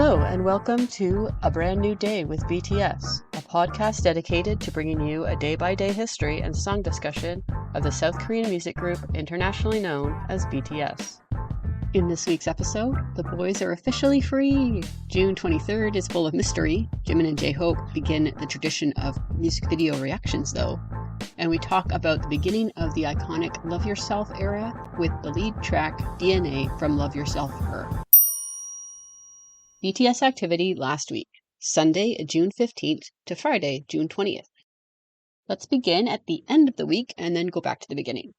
Hello and welcome to A Brand New Day with BTS, a podcast dedicated to bringing you a day-by-day history and song discussion of the South Korean music group internationally known as BTS. In this week's episode, the boys are officially free! June 23rd is full of mystery. Jimin and J-Hope begin the tradition of music video reactions though, and we talk about the beginning of the iconic Love Yourself era with the lead track DNA from Love Yourself Her. BTS activity last week, Sunday, June 15th to Friday, June 20th. Let's begin at the end of the week and then go back to the beginning.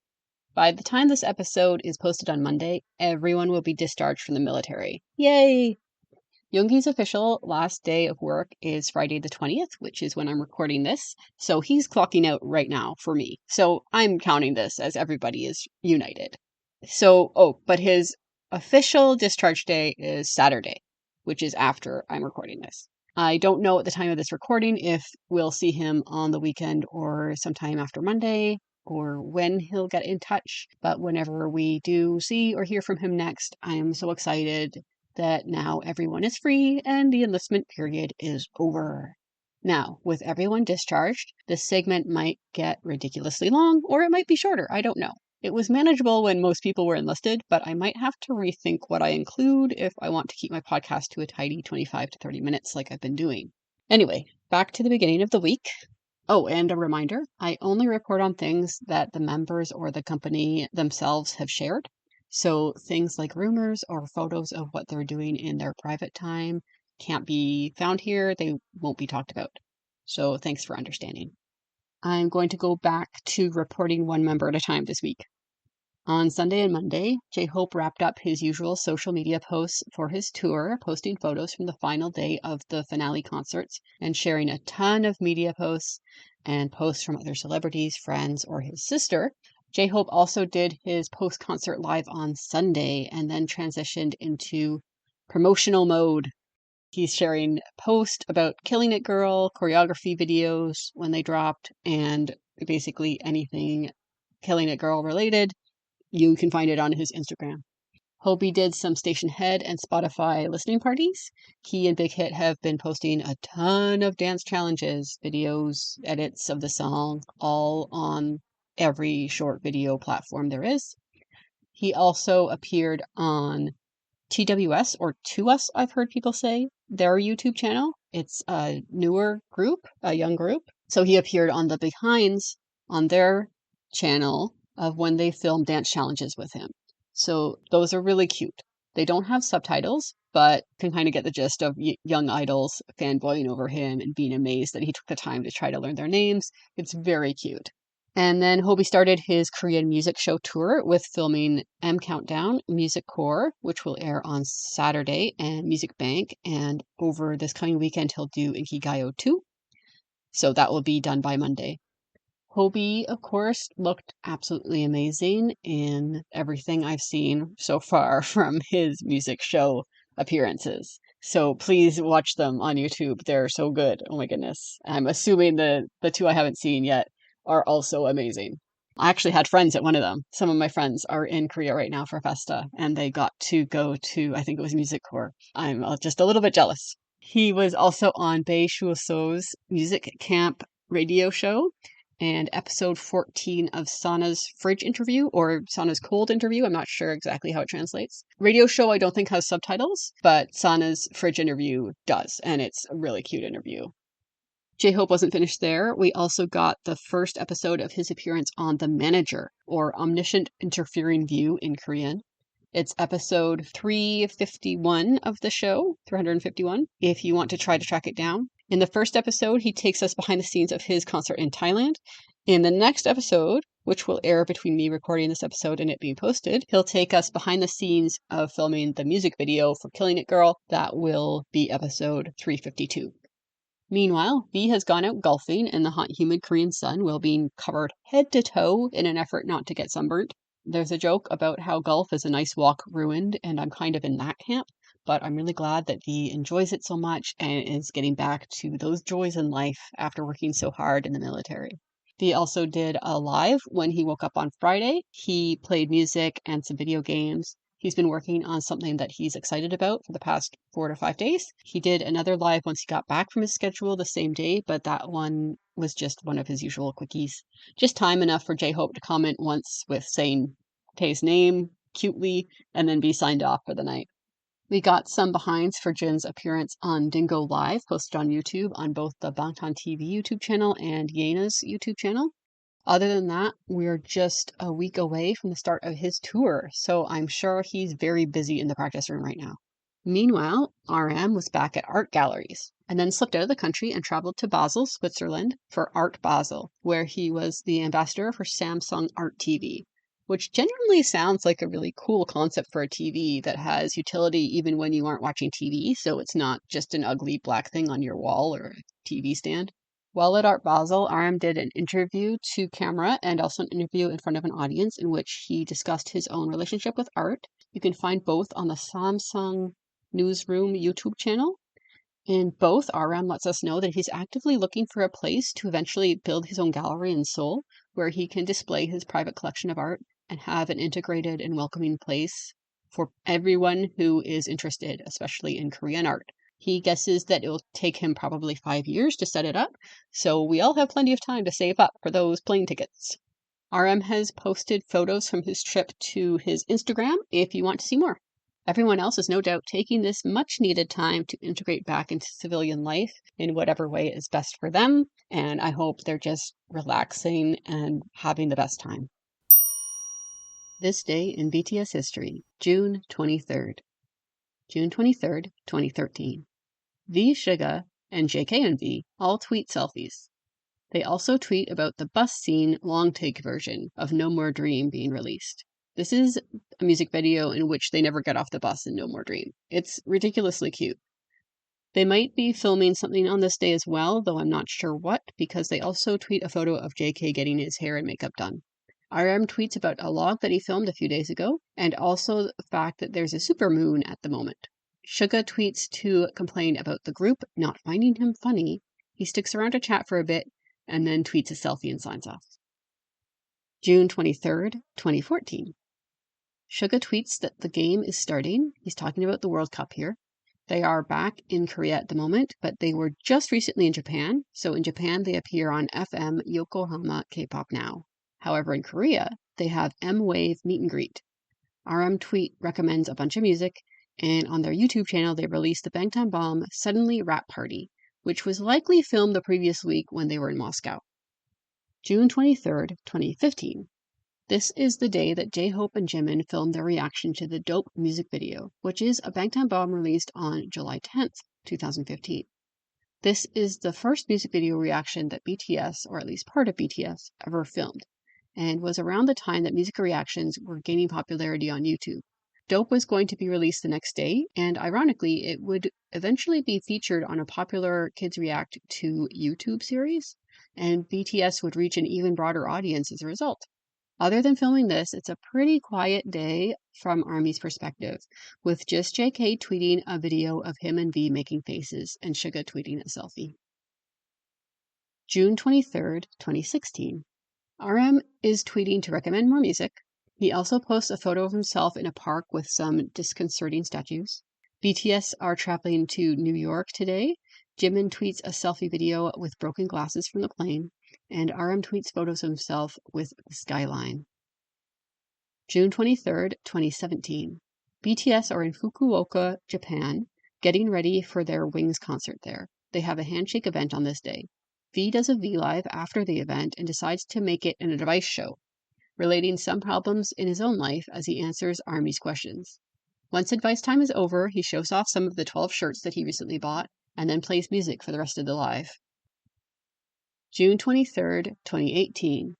By the time this episode is posted on Monday, everyone will be discharged from the military. Yay! Yoongi's official last day of work is Friday the 20th, which is when I'm recording this, so he's clocking out right now for me. So I'm counting this as everybody is united. But his official discharge day is Saturday, which is after I'm recording this. I don't know at the time of this recording if we'll see him on the weekend or sometime after Monday or when he'll get in touch. But whenever we do see or hear from him next, I am so excited that now everyone is free and the enlistment period is over. Now, with everyone discharged, this segment might get ridiculously long or it might be shorter. I don't know. It was manageable when most people were enlisted, but I might have to rethink what I include if I want to keep my podcast to a tidy 25 to 30 minutes like I've been doing. Anyway, back to the beginning of the week. Oh, and a reminder, I only report on things that the members or the company themselves have shared. So things like rumors or photos of what they're doing in their private time can't be found here. They won't be talked about. So thanks for understanding. I'm going to go back to reporting one member at a time this week. On Sunday and Monday, J-Hope wrapped up his usual social media posts for his tour, posting photos from the final day of the finale concerts and sharing a ton of media posts and posts from other celebrities, friends, or his sister. J-Hope also did his post-concert live on Sunday and then transitioned into promotional mode. He's sharing posts about Killing It Girl, choreography videos when they dropped, and basically anything Killing It Girl related. You can find it on his Instagram. Hobie did some Station Head and Spotify listening parties. He and Big Hit have been posting a ton of dance challenges, videos, edits of the song, all on every short video platform there is. He also appeared on TWS or To Us, I've heard people say, their YouTube channel. It's a newer group, a young group. So he appeared on the behinds on their channel of when they filmed dance challenges with him. So those are really cute. They don't have subtitles, but can kind of get the gist of young idols fanboying over him and being amazed that he took the time to try to learn their names. It's very cute. And then Hobie started his Korean music show tour with filming M Countdown, Music Core, which will air on Saturday, and Music Bank. And over this coming weekend, he'll do Inkigayo 2. So that will be done by Monday. Hobie, of course, looked absolutely amazing in everything I've seen so far from his music show appearances. So please watch them on YouTube. They're so good. Oh my goodness. I'm assuming the two I haven't seen yet are also amazing. I actually had friends at one of them. Some of my friends are in Korea right now for Festa, and they got to go to, I think it was Music Core. I'm just a little bit jealous. He was also on Bae Shuo-so's music camp radio show, and episode 14 of Sana's fridge interview, or Sana's cold interview. I'm not sure exactly how it translates. Radio show I don't think has subtitles, but Sana's fridge interview does, and it's a really cute interview. J-Hope wasn't finished there. We also got the first episode of his appearance on The Manager, or Omniscient Interfering View in Korean. It's episode 351 of the show, 351, if you want to try to track it down. In the first episode, he takes us behind the scenes of his concert in Thailand. In the next episode, which will air between me recording this episode and it being posted, he'll take us behind the scenes of filming the music video for Killing It Girl. That will be episode 352. Meanwhile, V has gone out golfing in the hot, humid Korean sun while being covered head to toe in an effort not to get sunburnt. There's a joke about how golf is a nice walk ruined, and I'm kind of in that camp, but I'm really glad that V enjoys it so much and is getting back to those joys in life after working so hard in the military. V also did a live when he woke up on Friday. He played music and some video games. He's been working on something that he's excited about for the past 4 to 5 days. He did another live once he got back from his schedule the same day, but that one was just one of his usual quickies. Just time enough for J-Hope to comment once with saying Tae's name cutely and then be signed off for the night. We got some behinds for Jin's appearance on Dingo Live, posted on YouTube on both the Bangtan TV YouTube channel and Yena's YouTube channel. Other than that, we're just a week away from the start of his tour, so I'm sure he's very busy in the practice room right now. Meanwhile, RM was back at art galleries, and then slipped out of the country and traveled to Basel, Switzerland for Art Basel, where he was the ambassador for Samsung Art TV, which genuinely sounds like a really cool concept for a TV that has utility even when you aren't watching TV, so it's not just an ugly black thing on your wall or a TV stand. While at Art Basel, RM did an interview to camera and also an interview in front of an audience in which he discussed his own relationship with art. You can find both on the Samsung Newsroom YouTube channel. In both, RM lets us know that he's actively looking for a place to eventually build his own gallery in Seoul, where he can display his private collection of art and have an integrated and welcoming place for everyone who is interested, especially in Korean art. He guesses that it will take him probably 5 years to set it up, so we all have plenty of time to save up for those plane tickets. RM has posted photos from his trip to his Instagram if you want to see more. Everyone else is no doubt taking this much-needed time to integrate back into civilian life in whatever way is best for them, and I hope they're just relaxing and having the best time. This day in BTS history, June 23rd. June 23rd, 2013. V Suga and JK and V all tweet selfies. They also tweet about the bus scene long take version of No More Dream being released. This is a music video in which they never get off the bus in No More Dream. It's ridiculously cute. They might be filming something on this day as well, though I'm not sure what, because they also tweet a photo of JK getting his hair and makeup done. RM tweets about a log that he filmed a few days ago, and also the fact that there's a supermoon at the moment. Suga tweets to complain about the group not finding him funny. He sticks around to chat for a bit, and then tweets a selfie and signs off. June 23rd, 2014. Suga tweets that the game is starting. He's talking about the World Cup here. They are back in Korea at the moment, but they were just recently in Japan. So in Japan, they appear on FM Yokohama K-Pop Now. However, in Korea, they have M-Wave Meet and Greet. RM Tweet recommends a bunch of music, and on their YouTube channel, they released the Bangtan Bomb Suddenly Rap Party, which was likely filmed the previous week when they were in Moscow. June 23rd, 2015. This is the day that J-Hope and Jimin filmed their reaction to the Dope music video, which is a Bangtan Bomb released on July 10th, 2015. This is the first music video reaction that BTS, or at least part of BTS, ever filmed, and was around the time that music reactions were gaining popularity on YouTube. Dope was going to be released the next day, and ironically, it would eventually be featured on a popular Kids React to YouTube series, and BTS would reach an even broader audience as a result. Other than filming this, it's a pretty quiet day from ARMY's perspective, with just JK tweeting a video of him and V making faces and Suga tweeting a selfie. June 23rd, 2016. RM is tweeting to recommend more music. He also posts a photo of himself in a park with some disconcerting statues. BTS are traveling to New York today. Jimin tweets a selfie video with broken glasses from the plane, and RM tweets photos of himself with the skyline. June 23rd, 2017. BTS are in Fukuoka, Japan, getting ready for their Wings concert there. They have a handshake event on this day. V does a V Live after the event and decides to make it an advice show, relating some problems in his own life as he answers ARMY's questions. Once advice time is over, he shows off some of the 12 shirts that he recently bought and then plays music for the rest of the live. June 23rd, 2018.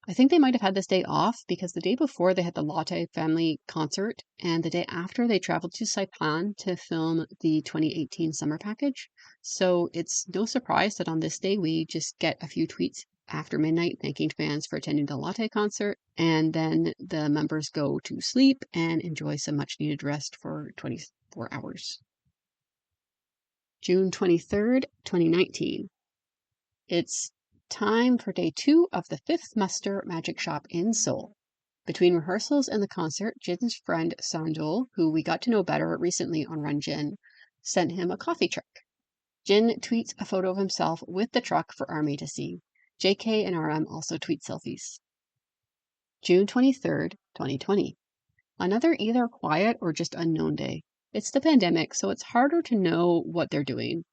I think they might have had this day off because the day before they had the Lotte family concert, and the day after they traveled to Saipan to film the 2018 summer package. So it's no surprise that on this day we just get a few tweets after midnight thanking fans for attending the Lotte concert, and then the members go to sleep and enjoy some much needed rest for 24 hours. June 23rd, 2019. It's time for day 2 of the 5th Muster Magic Shop in Seoul. Between rehearsals and the concert, Jin's friend Sanjol, who we got to know better recently on Run Jin, sent him a coffee truck. Jin tweets a photo of himself with the truck for ARMY to see. JK and RM also tweet selfies. June 23rd, 2020. Another either quiet or just unknown day. It's the pandemic, so it's harder to know what they're doing.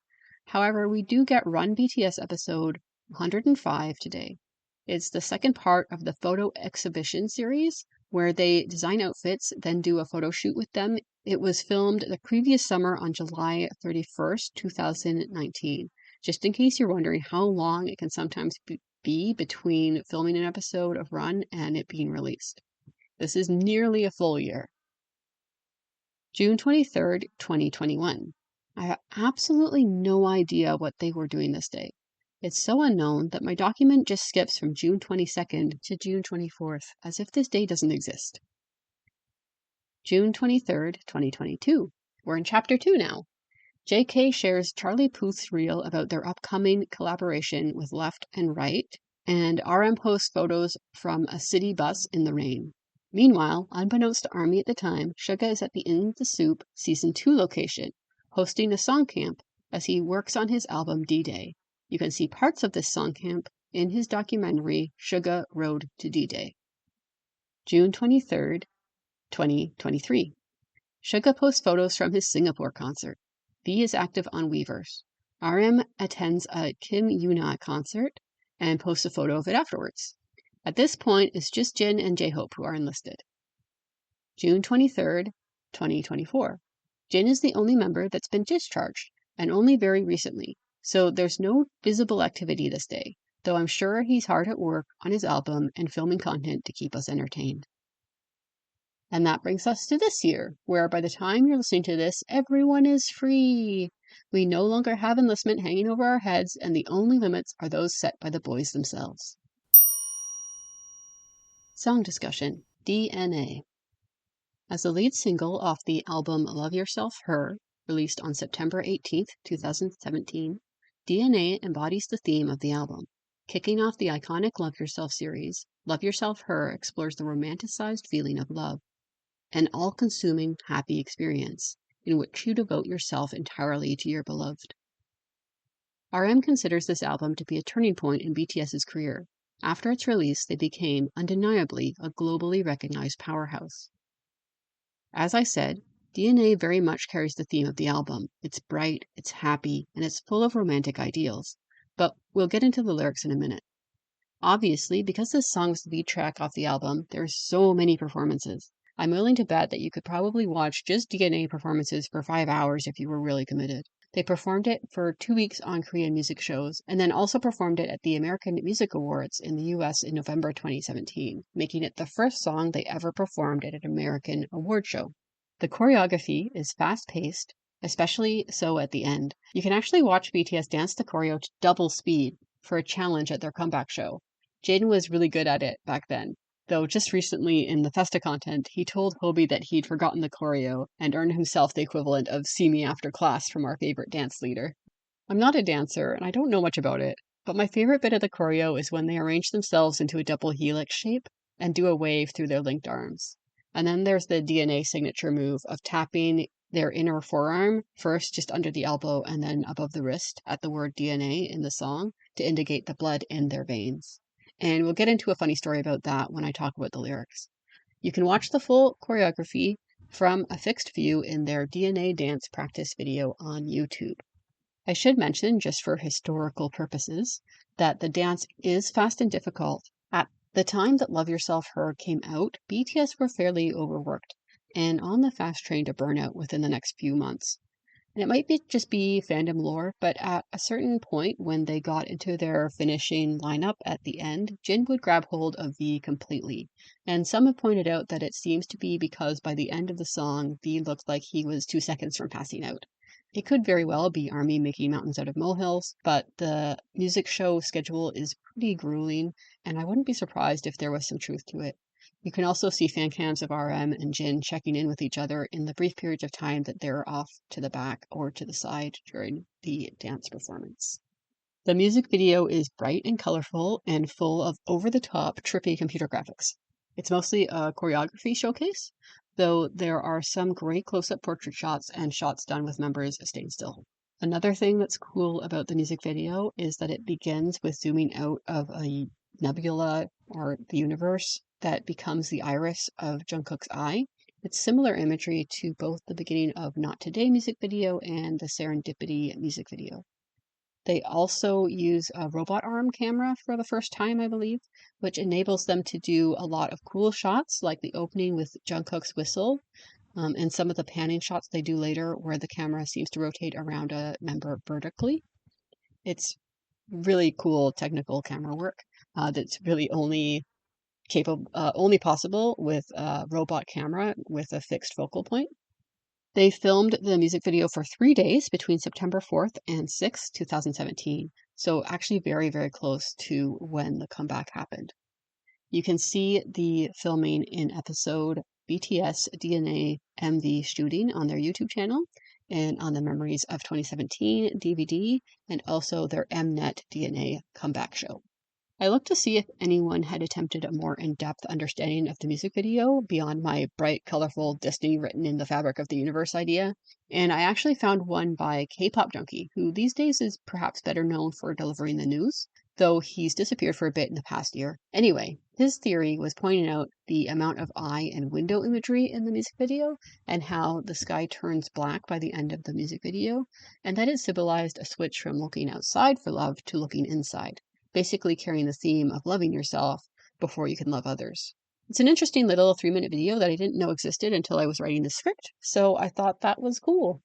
However, we do get Run BTS episode 105 today. It's the second part of the photo exhibition series where they design outfits, then do a photo shoot with them. It was filmed the previous summer on July 31st, 2019. Just in case you're wondering how long it can sometimes be between filming an episode of Run and it being released. This is nearly a full year. June 23rd, 2021. I have absolutely no idea what they were doing this day. It's so unknown that my document just skips from June 22nd to June 24th, as if this day doesn't exist. June 23rd, 2022. We're in Chapter 2 now. JK shares Charlie Puth's reel about their upcoming collaboration with Left and Right, and RM posts photos from a city bus in the rain. Meanwhile, unbeknownst to ARMY at the time, Suga is at the In the Soup Season 2 location, hosting a song camp as he works on his album D-Day. You can see parts of this song camp in his documentary, Suga Road to D-Day. June 23rd, 2023. Suga posts photos from his Singapore concert. V is active on Weverse. RM attends a Kim Yuna concert and posts a photo of it afterwards. At this point, it's just Jin and J-Hope who are enlisted. June 23rd, 2024. Jin is the only member that's been discharged, and only very recently, so there's no visible activity this day, though I'm sure he's hard at work on his album and filming content to keep us entertained. And that brings us to this year, where by the time you're listening to this, everyone is free. We no longer have enlistment hanging over our heads, and the only limits are those set by the boys themselves. Song discussion, DNA. As the lead single off the album Love Yourself Her, released on September 18th, 2017, DNA embodies the theme of the album. Kicking off the iconic Love Yourself series, Love Yourself Her explores the romanticized feeling of love, an all-consuming, happy experience in which you devote yourself entirely to your beloved. RM considers this album to be a turning point in BTS's career. After its release, they became undeniably a globally recognized powerhouse. As I said, DNA very much carries the theme of the album. It's bright, it's happy, and it's full of romantic ideals. But we'll get into the lyrics in a minute. Obviously, because this song was the lead track off the album, there are so many performances. I'm willing to bet that you could probably watch just DNA performances for 5 hours if you were really committed. They performed it for 2 weeks on Korean music shows, and then also performed it at the American Music Awards in the US in November 2017, making it the first song they ever performed at an American award show. The choreography is fast-paced, especially so at the end. You can actually watch BTS dance the choreo to double speed for a challenge at their comeback show. Jaden was really good at it back then, though just recently in the Festa content, he told Hobie that he'd forgotten the choreo and earned himself the equivalent of "See Me After Class" from our favorite dance leader. I'm not a dancer, and I don't know much about it, but my favorite bit of the choreo is when they arrange themselves into a double helix shape and do a wave through their linked arms. And then there's the DNA signature move of tapping their inner forearm, first just under the elbow and then above the wrist at the word DNA in the song to indicate the blood in their veins. And we'll get into a funny story about that when I talk about the lyrics. You can watch the full choreography from a fixed view in their DNA dance practice video on YouTube. I should mention, just for historical purposes, that the dance is fast and difficult. At the time that Love Yourself Her came out, BTS were fairly overworked and on the fast train to burnout within the next few months. And it might just be fandom lore, but at a certain point when they got into their finishing lineup at the end, Jin would grab hold of V completely. And some have pointed out that it seems to be because by the end of the song, V looked like he was 2 seconds from passing out. It could very well be ARMY making mountains out of molehills, but the music show schedule is pretty grueling, and I wouldn't be surprised if there was some truth to it. You can also see fan cams of RM and Jin checking in with each other in the brief periods of time that they're off to the back or to the side during the dance performance. The music video is bright and colorful and full of over-the-top, trippy computer graphics. It's mostly a choreography showcase, though there are some great close-up portrait shots and shots done with members staying still. Another thing that's cool about the music video is that it begins with zooming out of a nebula or the universe that becomes the iris of Jungkook's eye. It's similar imagery to both the beginning of Not Today music video and the Serendipity music video. They also use a robot arm camera for the first time, I believe, which enables them to do a lot of cool shots, like the opening with Jungkook's whistle, and some of the panning shots they do later where the camera seems to rotate around a member vertically. It's really cool technical camera work that's really only possible with a robot camera with a fixed focal point. They filmed the music video for 3 days between September 4th and 6th, 2017. So actually very, very close to when the comeback happened. You can see the filming in episode BTS DNA MV Shooting on their YouTube channel and on the Memories of 2017 DVD and also their Mnet DNA comeback show. I looked to see if anyone had attempted a more in-depth understanding of the music video beyond my bright, colorful Disney written in the fabric of the universe idea, and I actually found one by K-Pop Junkie, who these days is perhaps better known for delivering the news, though he's disappeared for a bit in the past year. Anyway, his theory was pointing out the amount of eye and window imagery in the music video and how the sky turns black by the end of the music video, and that it symbolized a switch from looking outside for love to looking inside, basically carrying the theme of loving yourself before you can love others. It's an interesting little 3-minute video that I didn't know existed until I was writing the script, so I thought that was cool.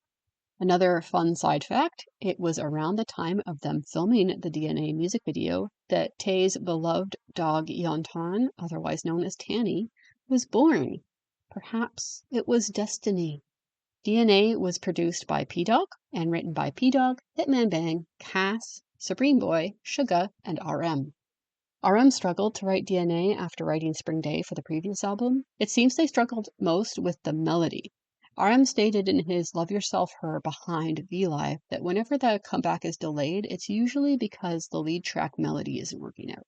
Another fun side fact, it was around the time of them filming the DNA music video that Tae's beloved dog Yeontan, otherwise known as Tanny, was born. Perhaps it was destiny. DNA was produced by P-Dog and written by P-Dog, Hitman Bang, Cass, Supreme Boy, Suga, and RM. RM struggled to write DNA after writing Spring Day for the previous album. It seems they struggled most with the melody. RM stated in his Love Yourself Her Behind V-Live that whenever the comeback is delayed, it's usually because the lead track melody isn't working out.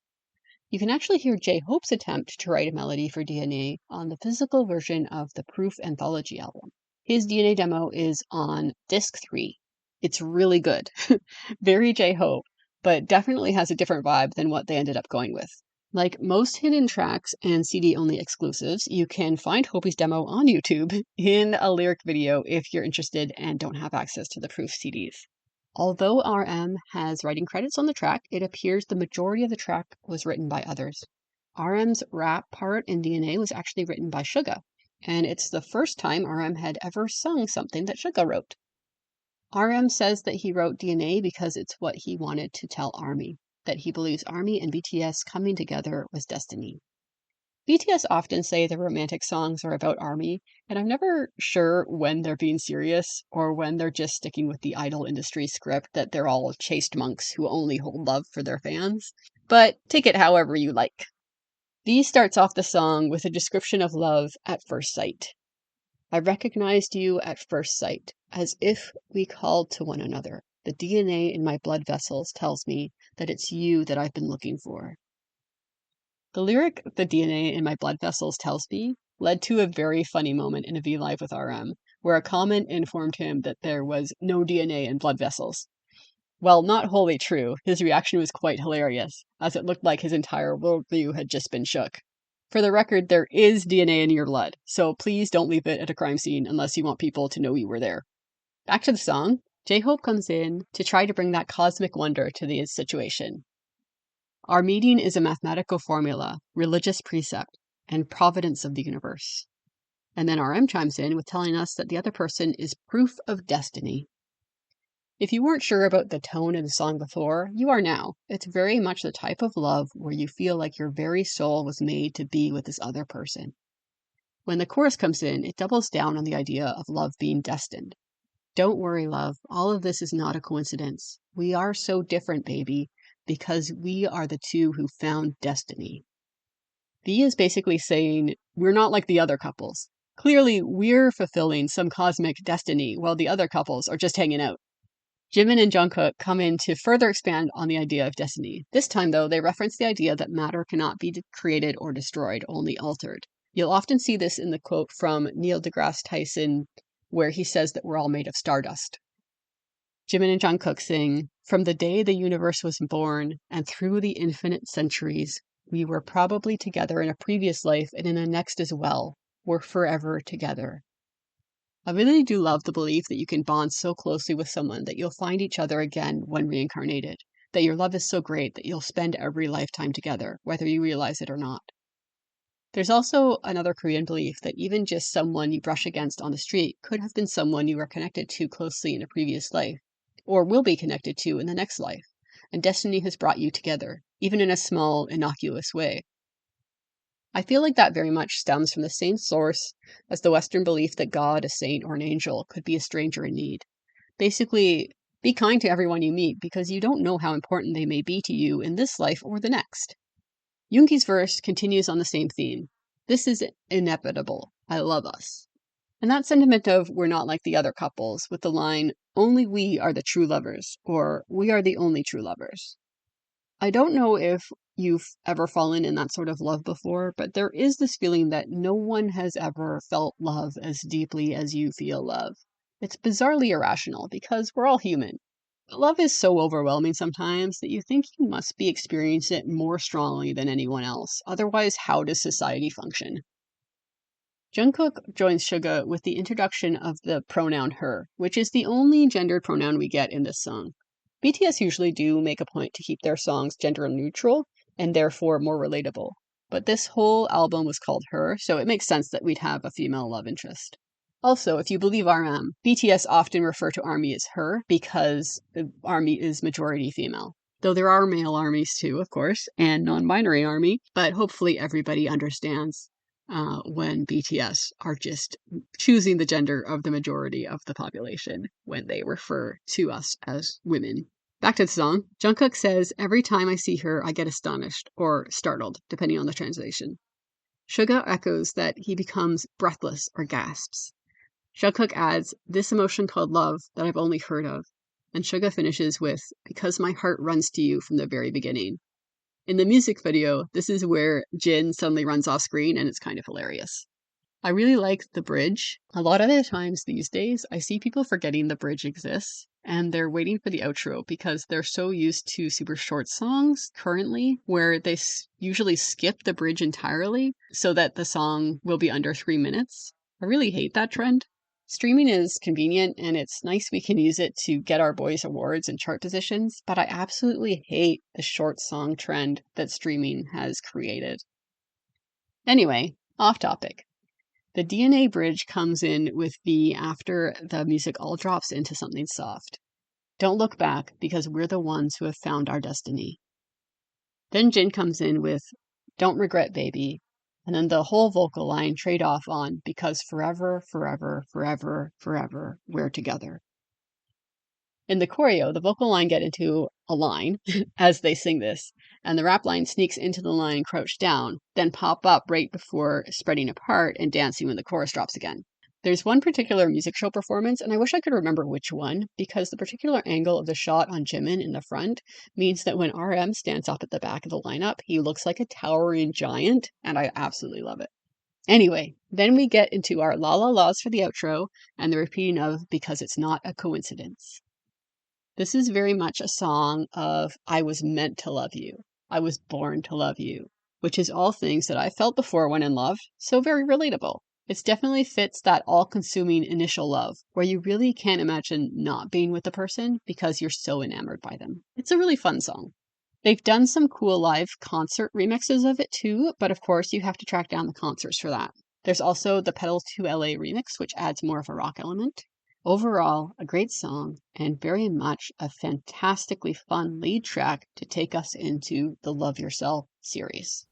You can actually hear J-Hope's attempt to write a melody for DNA on the physical version of the Proof Anthology album. His DNA demo is on disc 3. It's really good. Very J-Hope, but definitely has a different vibe than what they ended up going with. Like most hidden tracks and CD-only exclusives, you can find Hope's demo on YouTube in a lyric video if you're interested and don't have access to the Proof CDs. Although RM has writing credits on the track, it appears the majority of the track was written by others. RM's rap part in DNA was actually written by Suga, and it's the first time RM had ever sung something that Suga wrote. RM says that he wrote DNA because it's what he wanted to tell ARMY, that he believes ARMY and BTS coming together was destiny. BTS often say their romantic songs are about ARMY, and I'm never sure when they're being serious or when they're just sticking with the idol industry script that they're all chaste monks who only hold love for their fans. But take it however you like. V starts off the song with a description of love at first sight. I recognized you at first sight, as if we called to one another. The DNA in my blood vessels tells me that it's you that I've been looking for. The lyric, the DNA in my blood vessels tells me, led to a very funny moment in a V-Live with RM, where a comment informed him that there was no DNA in blood vessels. While not wholly true, his reaction was quite hilarious, as it looked like his entire worldview had just been shook. For the record, there is DNA in your blood, so please don't leave it at a crime scene unless you want people to know you were there. Back to the song, J-Hope comes in to try to bring that cosmic wonder to the situation. Our meeting is a mathematical formula, religious precept, and providence of the universe. And then RM chimes in with telling us that the other person is proof of destiny. If you weren't sure about the tone of the song before, you are now. It's very much the type of love where you feel like your very soul was made to be with this other person. When the chorus comes in, it doubles down on the idea of love being destined. Don't worry, love. All of this is not a coincidence. We are so different, baby, because we are the two who found destiny. V is basically saying, we're not like the other couples. Clearly, we're fulfilling some cosmic destiny while the other couples are just hanging out. Jimin and Jungkook come in to further expand on the idea of destiny. This time, though, they reference the idea that matter cannot be created or destroyed, only altered. You'll often see this in the quote from Neil deGrasse Tyson, where he says that we're all made of stardust. Jimin and Jungkook sing, "From the day the universe was born, and through the infinite centuries, we were probably together in a previous life and in the next as well. We're forever together." I really do love the belief that you can bond so closely with someone that you'll find each other again when reincarnated, that your love is so great that you'll spend every lifetime together, whether you realize it or not. There's also another Korean belief that even just someone you brush against on the street could have been someone you were connected to closely in a previous life, or will be connected to in the next life, and destiny has brought you together, even in a small, innocuous way. I feel like that very much stems from the same source as the Western belief that God, a saint, or an angel could be a stranger in need. Basically, be kind to everyone you meet because you don't know how important they may be to you in this life or the next. Yoongi's verse continues on the same theme. This is inevitable. I love us. And that sentiment of we're not like the other couples with the line, only we are the true lovers, or we are the only true lovers. I don't know if you've ever fallen in that sort of love before, but there is this feeling that no one has ever felt love as deeply as you feel love. It's bizarrely irrational because we're all human. But love is so overwhelming sometimes that you think you must be experiencing it more strongly than anyone else. Otherwise, how does society function? Jungkook joins Suga with the introduction of the pronoun her, which is the only gendered pronoun we get in this song. BTS usually do make a point to keep their songs gender neutral and therefore more relatable. But this whole album was called Her, so it makes sense that we'd have a female love interest. Also, if you believe RM, BTS often refer to ARMY as her because ARMY is majority female. Though there are male armies too, of course, and non-binary ARMY, but hopefully everybody understands when BTS are just choosing the gender of the majority of the population when they refer to us as women. Back to the song. Jungkook says, "Every time I see her, I get astonished," or startled, depending on the translation. Suga echoes that he becomes breathless or gasps. Jungkook adds, "This emotion called love that I've only heard of." And Suga finishes with, "Because my heart runs to you from the very beginning." In the music video, this is where Jin suddenly runs off screen and it's kind of hilarious. I really like the bridge. A lot of the times these days, I see people forgetting the bridge exists and they're waiting for the outro because they're so used to super short songs currently where they usually skip the bridge entirely so that the song will be under 3 minutes. I really hate that trend. Streaming is convenient and it's nice we can use it to get our boys awards and chart positions, but I absolutely hate the short song trend that streaming has created. Anyway, off topic. The DNA bridge comes in with V after the music all drops into something soft. Don't look back because we're the ones who have found our destiny. Then Jin comes in with "Don't regret, baby," and then the whole vocal line trade off on "because forever, forever, forever, forever, we're together." In the choreo, the vocal line get into a line as they sing this, and the rap line sneaks into the line crouched down, then pop up right before spreading apart and dancing when the chorus drops again. There's one particular music show performance, and I wish I could remember which one, because the particular angle of the shot on Jimin in the front means that when RM stands up at the back of the lineup, he looks like a towering giant, and I absolutely love it. Anyway, then we get into our la la la's for the outro, and the repeating of "because it's not a coincidence." This is very much a song of "I was meant to love you. I was born to love you," which is all things that I felt before when in love, so very relatable. It definitely fits that all-consuming initial love, where you really can't imagine not being with the person because you're so enamored by them. It's a really fun song. They've done some cool live concert remixes of it too, but of course you have to track down the concerts for that. There's also the Pedal to LA remix, which adds more of a rock element. Overall, a great song and very much a fantastically fun lead track to take us into the Love Yourself series.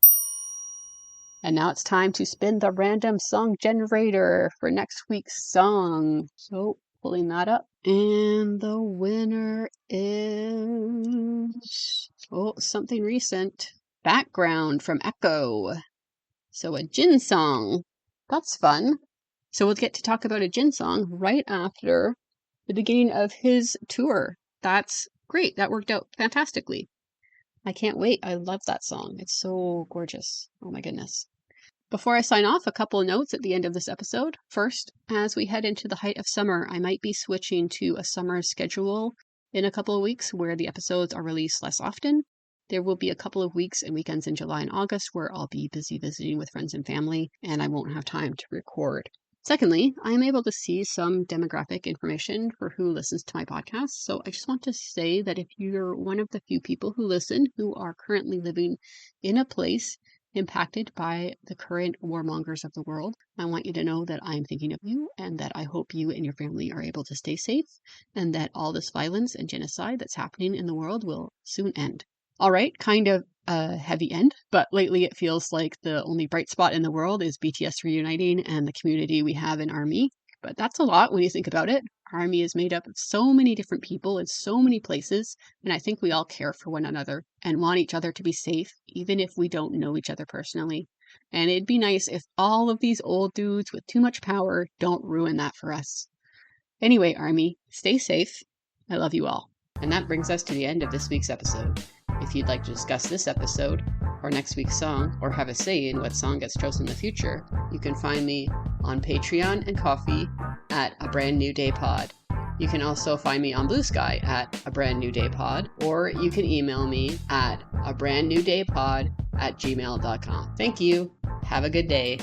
And now it's time to spin the random song generator for next week's song. So, pulling that up. And the winner is, something recent. Background from Echo. So a Jin song. That's fun. So we'll get to talk about a Jin song right after the beginning of his tour. That's great. That worked out fantastically. I can't wait. I love that song. It's so gorgeous. Oh my goodness. Before I sign off, a couple of notes at the end of this episode. First, as we head into the height of summer, I might be switching to a summer schedule in a couple of weeks where the episodes are released less often. There will be a couple of weeks and weekends in July and August where I'll be busy visiting with friends and family, and I won't have time to record. Secondly, I am able to see some demographic information for who listens to my podcast. So I just want to say that if you're one of the few people who listen who are currently living in a place impacted by the current warmongers of the world, I want you to know that I'm thinking of you and that I hope you and your family are able to stay safe and that all this violence and genocide that's happening in the world will soon end. All right, kind of a heavy end, but lately it feels like the only bright spot in the world is BTS reuniting and the community we have in ARMY. But that's a lot when you think about it. ARMY is made up of so many different people in so many places, and I think we all care for one another and want each other to be safe, even if we don't know each other personally. And it'd be nice if all of these old dudes with too much power don't ruin that for us. Anyway, ARMY, stay safe. I love you all. And that brings us to the end of this week's episode. If you'd like to discuss this episode, or next week's song, or have a say in what song gets chosen in the future, you can find me on Patreon and Ko-fi at A Brand New Day Pod. You can also find me on Blue Sky at A Brand New Day Pod, or you can email me at abrandnewdaypod@gmail.com. Thank you. Have a good day.